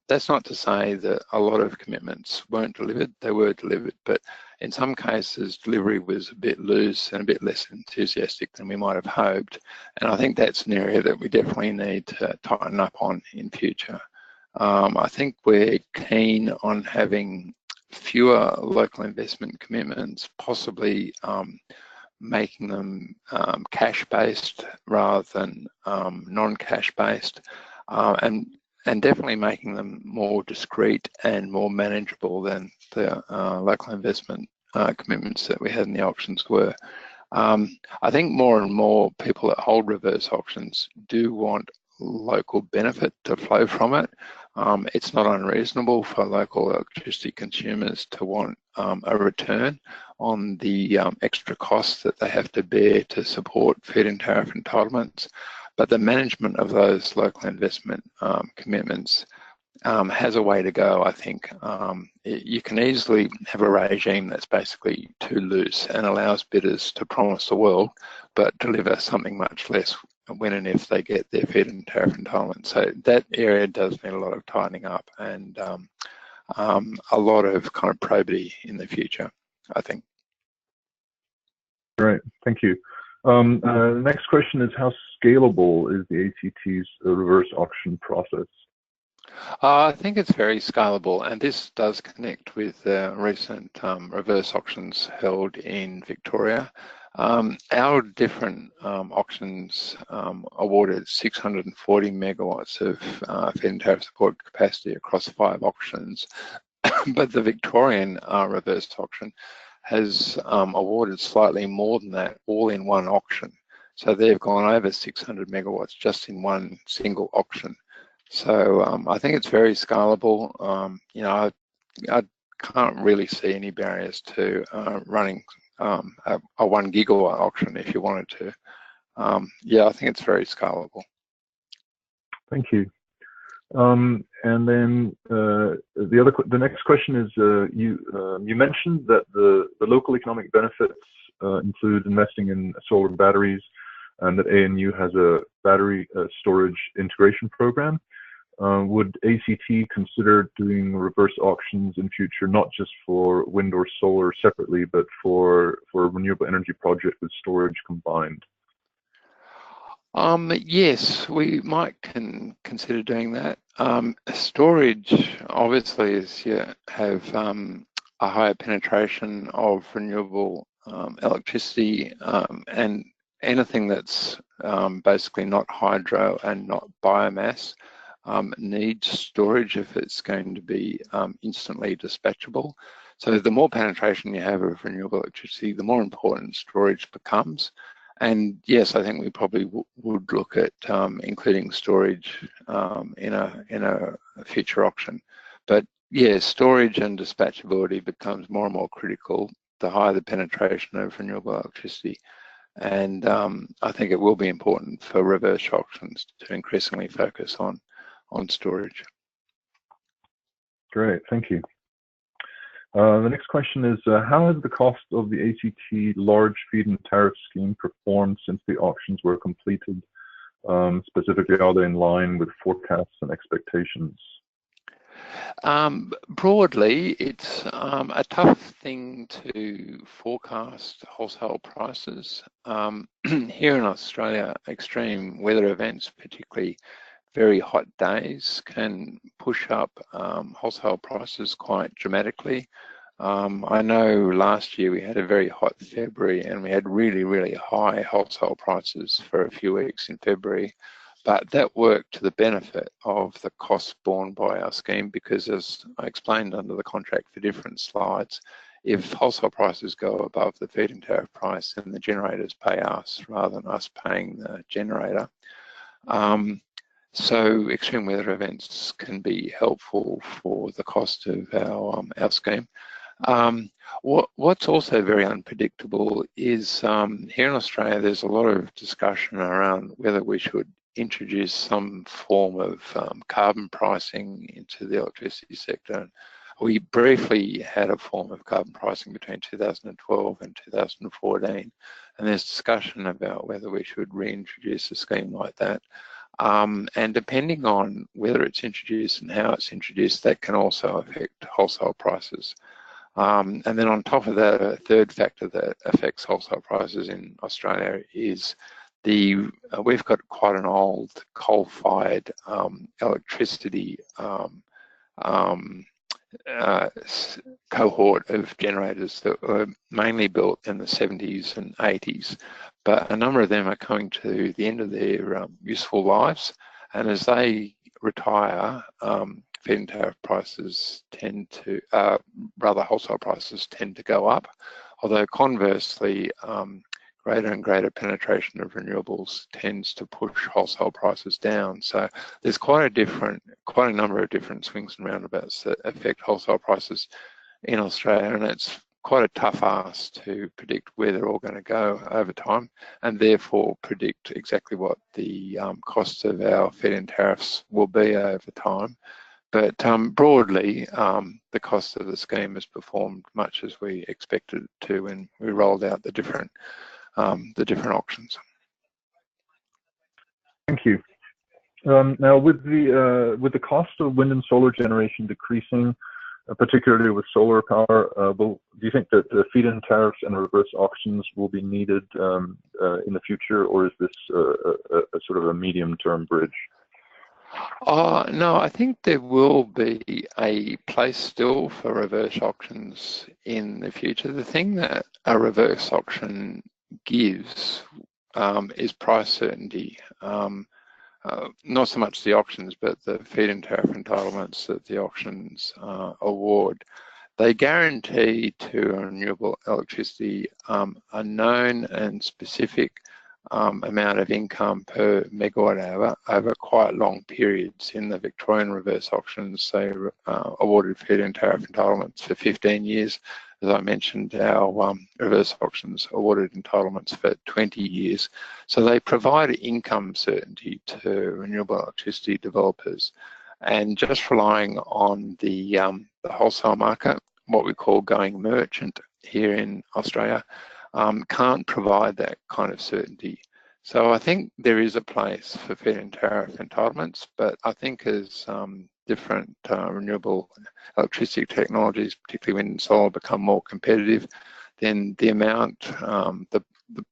that's not to say that a lot of commitments weren't delivered. They were delivered, but in some cases delivery was a bit loose and a bit less enthusiastic than we might have hoped. And I think that's an area that we definitely need to tighten up on in future. I think we're keen on having fewer local investment commitments, possibly making them cash-based rather than non-cash-based, and definitely making them more discreet and more manageable than the local investment commitments that we had in the auctions were. I think more and more people that hold reverse auctions do want local benefit to flow from it. It's not unreasonable for local electricity consumers to want a return on the extra costs that they have to bear to support feed-in tariff entitlements. But the management of those local investment commitments has a way to go, I think. You can easily have a regime that's basically too loose and allows bidders to promise the world, but deliver something much less when and if they get their feed-in tariff entitlement. So that area does need a lot of tightening up and a lot of kind of probity in the future, I think. Great, thank you. Next question is, how scalable is the ACT's reverse auction process? I think it's very scalable, and this does connect with recent reverse auctions held in Victoria. Our different auctions awarded 640 megawatts of feed-in tariff support capacity across 5 auctions, but the Victorian reverse auction has awarded slightly more than that, all in one auction. So they've gone over 600 megawatts just in one single auction. So I think it's very scalable. You know, I can't really see any barriers to running a 1 gigawatt auction if you wanted to. Yeah, I think it's very scalable. Thank you. And then the next question is, you mentioned that the local economic benefits include investing in solar batteries, and that ANU has a battery storage integration program. Would ACT consider doing reverse auctions in future, not just for wind or solar separately, but for a renewable energy project with storage combined? Yes, we might consider doing that. Storage obviously is have a higher penetration of renewable electricity, and anything that's basically not hydro and not biomass needs storage if it's going to be instantly dispatchable. So the more penetration you have of renewable electricity, the more important storage becomes. And yes, I think we probably would look at including storage in a future auction. But yeah, storage and dispatchability becomes more and more critical the higher the penetration of renewable electricity. And I think it will be important for reverse auctions to increasingly focus on storage. Great, thank you. The next question is, how has the cost of the ACT large feed-in tariff scheme performed since the auctions were completed? Specifically, are they in line with forecasts and expectations? Broadly, it's a tough thing to forecast wholesale prices. Here in Australia, extreme weather events, particularly very hot days, can push up wholesale prices quite dramatically. I know last year we had a very hot February and we had really, really high wholesale prices for a few weeks in February, but that worked to the benefit of the costs borne by our scheme, because as I explained under the contract for different slides, if wholesale prices go above the feed-in tariff price, then the generators pay us rather than us paying the generator. So extreme weather events can be helpful for the cost of our scheme. What's also very unpredictable is here in Australia, there's a lot of discussion around whether we should introduce some form of carbon pricing into the electricity sector. We briefly had a form of carbon pricing between 2012 and 2014, and there's discussion about whether we should reintroduce a scheme like that. And depending on whether it's introduced and how it's introduced, that can also affect wholesale prices. And then on top of that, a third factor that affects wholesale prices in Australia is we've got quite an old coal-fired electricity cohort of generators that were mainly built in the 70s and 80s, but a number of them are coming to the end of their useful lives, and as they retire, feed-in tariff prices tend to, rather wholesale prices tend to go up, although conversely, greater and greater penetration of renewables tends to push wholesale prices down. So there's quite a number of different swings and roundabouts that affect wholesale prices in Australia, and it's quite a tough ask to predict where they're all going to go over time, and therefore predict exactly what the costs of our feed-in tariffs will be over time. But broadly, the cost of the scheme has performed much as we expected it to when we rolled out the different auctions. Thank you. Now, with the cost of wind and solar generation decreasing, particularly with solar power, do you think that the feed-in tariffs and reverse auctions will be needed in the future, or is this a sort of a medium-term bridge? No, I think there will be a place still for reverse auctions in the future. The thing that a reverse auction gives is price certainty. Not so much the auctions, but the feed-in tariff entitlements that the auctions award. They guarantee to renewable electricity a known and specific amount of income per megawatt hour over quite long periods. In the Victorian reverse auctions, they awarded feed-in tariff entitlements for 15 years. As I mentioned, our reverse auctions awarded entitlements for 20 years. So they provide income certainty to renewable electricity developers. And just relying on the wholesale market, what we call going merchant here in Australia, can't provide that kind of certainty. So I think there is a place for feed-in tariff entitlements, but I think as different renewable electricity technologies, particularly wind and solar, become more competitive, then the amount, the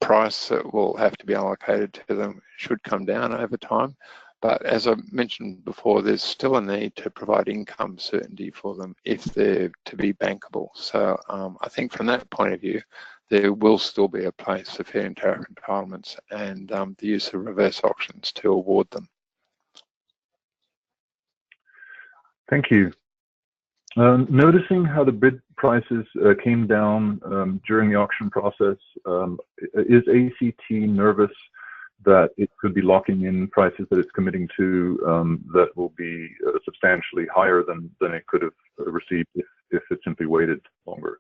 price that will have to be allocated to them should come down over time. But as I mentioned before, there's still a need to provide income certainty for them if they're to be bankable. So I think from that point of view, there will still be a place for feed-in tariff entitlements and the use of reverse auctions to award them. Thank you. Noticing how the bid prices came down during the auction process, is ACT nervous that it could be locking in prices that it's committing to that will be substantially higher than it could have received if it simply waited longer?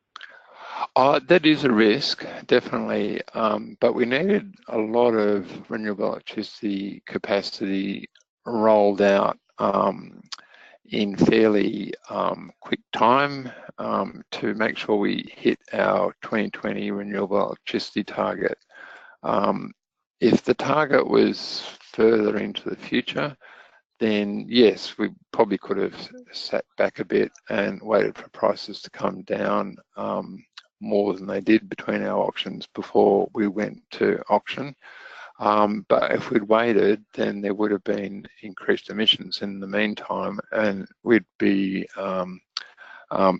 That is a risk, definitely, but we needed a lot of renewable electricity capacity rolled out in fairly quick time to make sure we hit our 2020 renewable electricity target. If the target was further into the future, then yes, we probably could have sat back a bit and waited for prices to come down more than they did between our auctions before we went to auction. But if we'd waited, then there would have been increased emissions in the meantime, and we'd be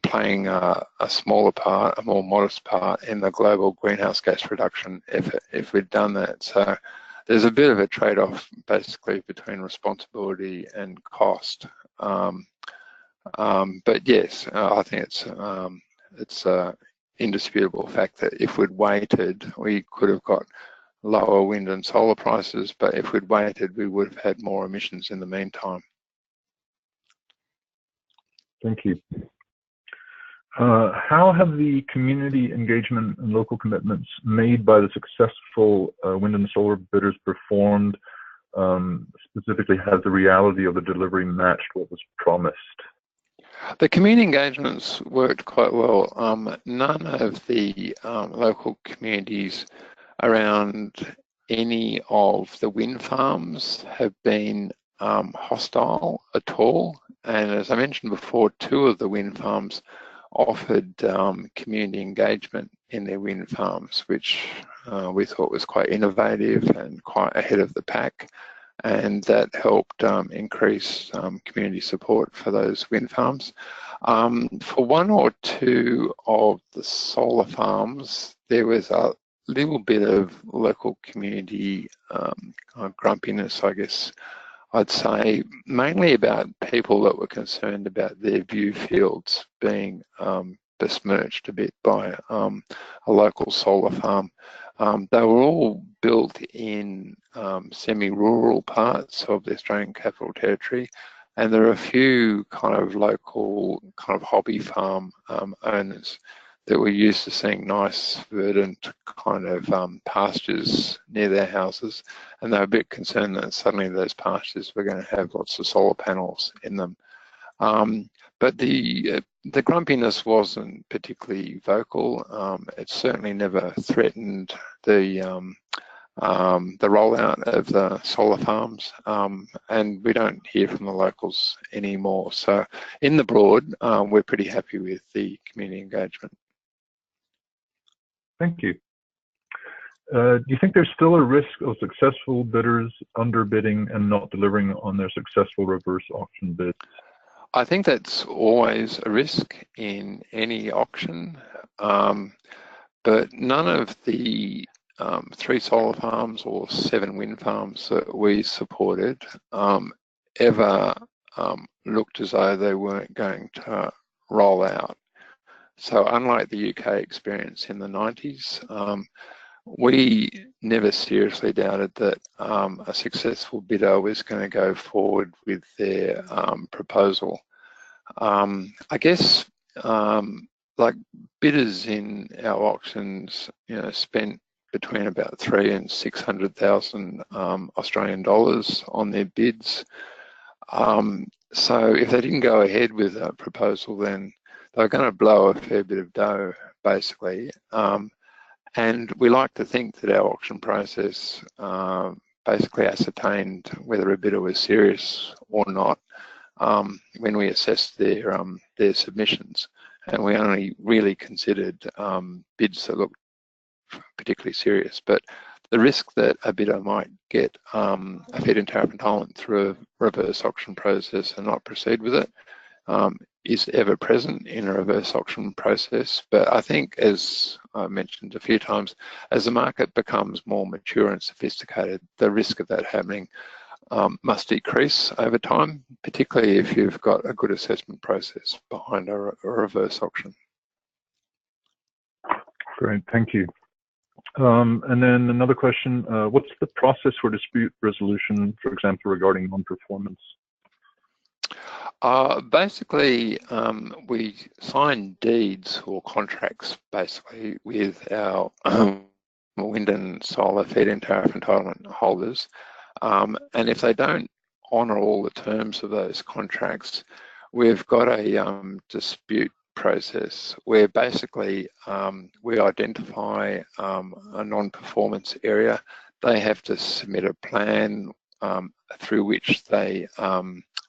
playing a smaller part, a more modest part in the global greenhouse gas reduction effort if we'd done that. So there's a bit of a trade-off basically between responsibility and cost. But yes, I think it's a indisputable fact that if we'd waited, we could have got lower wind and solar prices, but if we'd waited, we would have had more emissions in the meantime. Thank you. How have the community engagement and local commitments made by the successful wind and solar bidders performed? Specifically, has the reality of the delivery matched what was promised? The community engagements worked quite well. None of the local communities around any of the wind farms have been hostile at all. And as I mentioned before, 2 of the wind farms offered community engagement in their wind farms, which we thought was quite innovative and quite ahead of the pack. And that helped increase community support for those wind farms. For 1 or 2 of the solar farms, there was a little bit of local community grumpiness, I guess I'd say, mainly about people that were concerned about their view fields being besmirched a bit by a local solar farm. They were all built in semi-rural parts of the Australian Capital Territory, and there are a few kind of local kind of hobby farm owners that were used to seeing nice verdant kind of pastures near their houses, and they were a bit concerned that suddenly those pastures were going to have lots of solar panels in them. But the grumpiness wasn't particularly vocal. It certainly never threatened the rollout of the solar farms, and we don't hear from the locals anymore. So in the broad, we're pretty happy with the community engagement. Thank you. Do you think there's still a risk of successful bidders underbidding and not delivering on their successful reverse auction bids? I think that's always a risk in any auction, but none of the 3 solar farms or 7 wind farms that we supported ever looked as though they weren't going to roll out. So unlike the UK experience in the 90s, we never seriously doubted that a successful bidder was going to go forward with their proposal. I guess like bidders in our auctions, spent between about 300,000 and 600,000 Australian dollars on their bids. So if they didn't go ahead with a proposal, then they're going to blow a fair bit of dough, basically. And we like to think that our auction process basically ascertained whether a bidder was serious or not when we assessed their submissions. And we only really considered bids that looked particularly serious. But the risk that a bidder might get a feed-in tariff entitlement through a reverse auction process and not proceed with it is ever present in a reverse auction process. But I think, as I mentioned a few times, as the market becomes more mature and sophisticated, the risk of that happening must decrease over time, particularly if you've got a good assessment process behind a reverse auction. Great, thank you. And then another question, what's the process for dispute resolution, for example, regarding non-performance? Basically, we sign deeds or contracts basically with our wind and solar feed-in tariff entitlement holders. And if they don't honour all the terms of those contracts, we've got a dispute process where basically we identify a non-performance area. They have to submit a plan through which they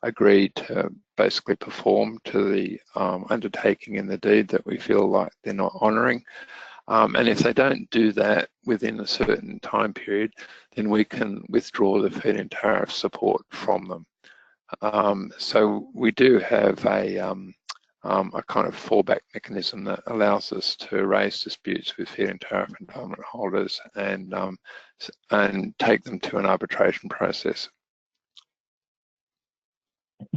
agree to basically perform to the undertaking in the deed that we feel like they're not honouring. And if they don't do that within a certain time period, then we can withdraw the feed-in tariff support from them. So we do have a kind of fallback mechanism that allows us to raise disputes with feed-in tariff entitlement holders and take them to an arbitration process.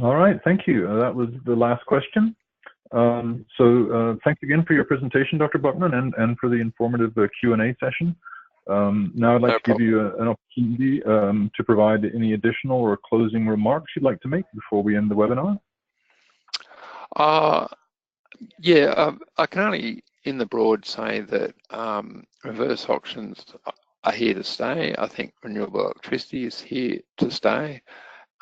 All right, thank you. That was the last question. So thanks again for your presentation, Dr. Buckman, and for the informative Q&A session. Now I'd like to give you an opportunity to provide any additional or closing remarks you'd like to make before we end the webinar. Yeah, I can only in the broad say that reverse auctions are here to stay. I think renewable electricity is here to stay.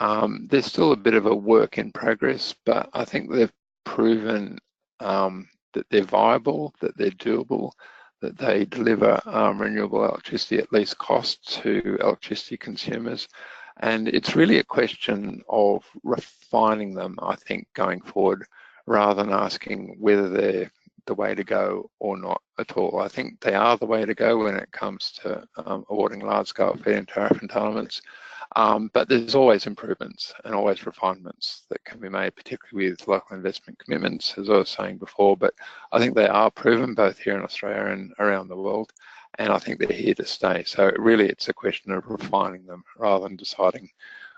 There's still a bit of a work in progress, but I think they've proven that they're viable, that they're doable, that they deliver renewable electricity at least cost to electricity consumers. And it's really a question of refining them, I think, going forward, rather than asking whether they're the way to go or not at all. I think they are the way to go when it comes to awarding large-scale feed-in tariff entitlements. But there's always improvements and always refinements that can be made, particularly with local investment commitments, as I was saying before. But I think they are proven both here in Australia and around the world, and I think they're here to stay. So really it's a question of refining them rather than deciding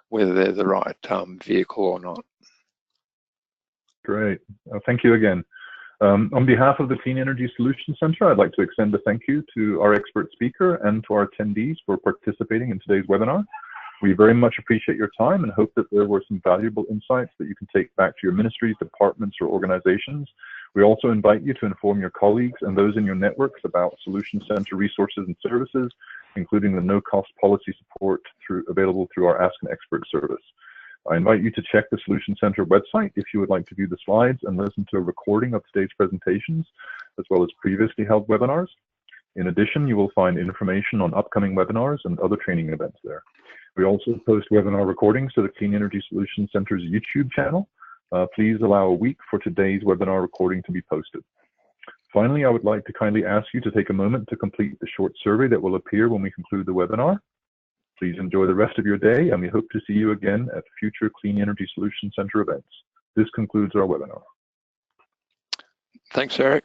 whether they're the right vehicle or not. Great, thank you again. On behalf of the Clean Energy Solutions Centre, I'd like to extend a thank you to our expert speaker and to our attendees for participating in today's webinar. We very much appreciate your time and hope that there were some valuable insights that you can take back to your ministries, departments, or organizations. We also invite you to inform your colleagues and those in your networks about Solutions Centre resources and services, including the no-cost policy support available through our Ask an Expert service. I invite you to check the Solutions Centre website if you would like to view the slides and listen to a recording of today's presentations, as well as previously held webinars. In addition, you will find information on upcoming webinars and other training events there. We also post webinar recordings to the Clean Energy Solutions Centre's YouTube channel. Please allow a week for today's webinar recording to be posted. Finally, I would like to kindly ask you to take a moment to complete the short survey that will appear when we conclude the webinar. Please enjoy the rest of your day, and we hope to see you again at future Clean Energy Solutions Centre events. This concludes our webinar. Thanks, Eric.